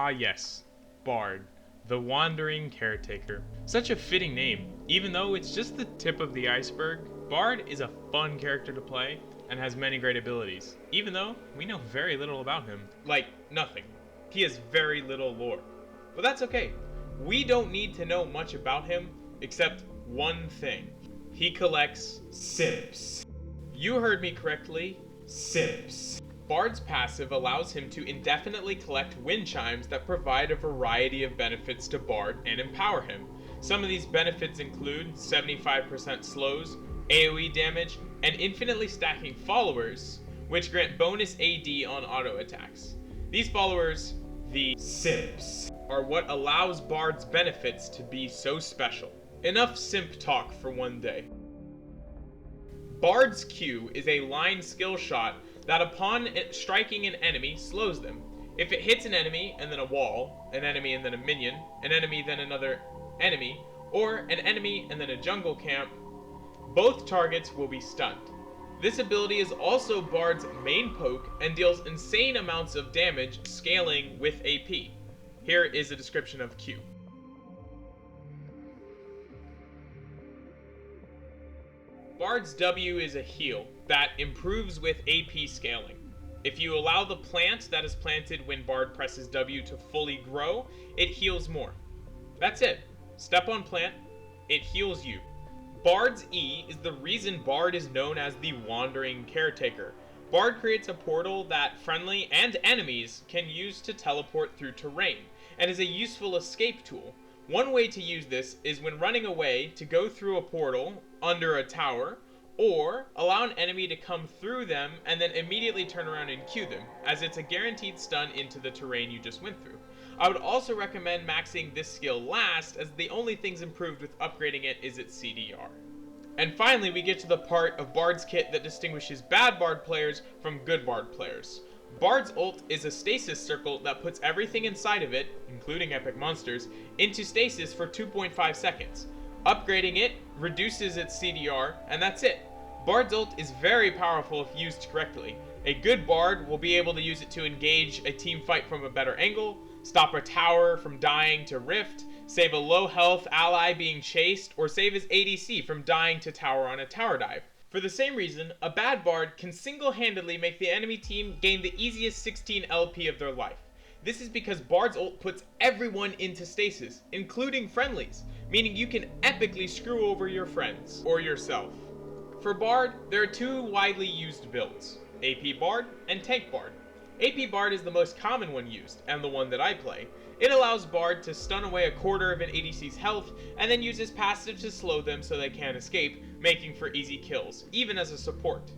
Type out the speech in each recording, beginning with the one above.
Ah yes, Bard, the Wandering Caretaker. Such a fitting name. Even though it's just the tip of the iceberg, Bard is a fun character to play and has many great abilities, even though we know very little about him. Like, nothing. He has very little lore. But that's okay. We don't need to know much about him except one thing. He collects simps. You heard me correctly, simps. Bard's passive allows him to indefinitely collect wind chimes that provide a variety of benefits to Bard and empower him. Some of these benefits include 75% slows, AoE damage, and infinitely stacking followers, which grant bonus AD on auto attacks. These followers, the simps, are what allows Bard's benefits to be so special. Enough simp talk for one day. Bard's Q is a line skill shot that upon striking an enemy slows them. If it hits an enemy and then a wall, an enemy and then a minion, an enemy then another enemy, or an enemy and then a jungle camp, both targets will be stunned. This ability is also Bard's main poke and deals insane amounts of damage scaling with AP. Here is a description of Q. Bard's W is a heal that improves with AP scaling. If you allow the plant that is planted when Bard presses W to fully grow, it heals more. That's it. Step on plant, it heals you. Bard's E is the reason Bard is known as the Wandering Caretaker. Bard creates a portal that friendly and enemies can use to teleport through terrain, and is a useful escape tool. One way to use this is when running away to go through a portal under a tower, or allow an enemy to come through them and then immediately turn around and Q them, as it's a guaranteed stun into the terrain you just went through. I would also recommend maxing this skill last, as the only things improved with upgrading it is its CDR. And finally, we get to the part of Bard's kit that distinguishes bad Bard players from good Bard players. Bard's ult is a stasis circle that puts everything inside of it, including epic monsters, into stasis for 2.5 seconds. Upgrading it reduces its CDR, and that's it. Bard's ult is very powerful if used correctly. A good Bard will be able to use it to engage a team fight from a better angle, stop a tower from dying to rift, save a low health ally being chased, or save his ADC from dying to tower on a tower dive. For the same reason, a bad Bard can single-handedly make the enemy team gain the easiest 16 LP of their life. This is because Bard's ult puts everyone into stasis, including friendlies, meaning you can epically screw over your friends, or yourself. For Bard, there are two widely used builds, AP Bard and Tank Bard. AP Bard is the most common one used, and the one that I play. It allows Bard to stun away a quarter of an ADC's health, and then use his passive to slow them so they can't escape, making for easy kills, even as a support.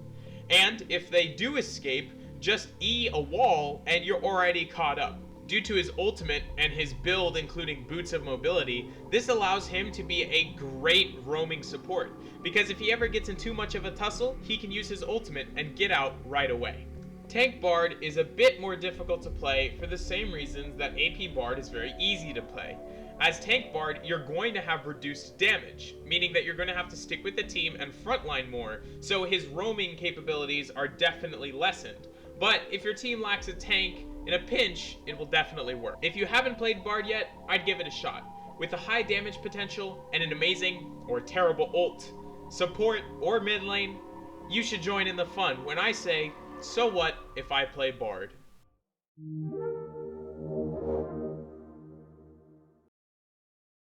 And if they do escape, just E a wall and you're already caught up. Due to his ultimate and his build including boots of mobility, this allows him to be a great roaming support, because if he ever gets in too much of a tussle, he can use his ultimate and get out right away. Tank Bard is a bit more difficult to play for the same reasons that AP Bard is very easy to play. As Tank Bard, you're going to have reduced damage, meaning that you're going to have to stick with the team and frontline more, so his roaming capabilities are definitely lessened. But if your team lacks a tank, in a pinch, it will definitely work. If you haven't played Bard yet, I'd give it a shot. With a high damage potential and an amazing or terrible ult, support or mid lane, you should join in the fun when I say, so what if I play Bard?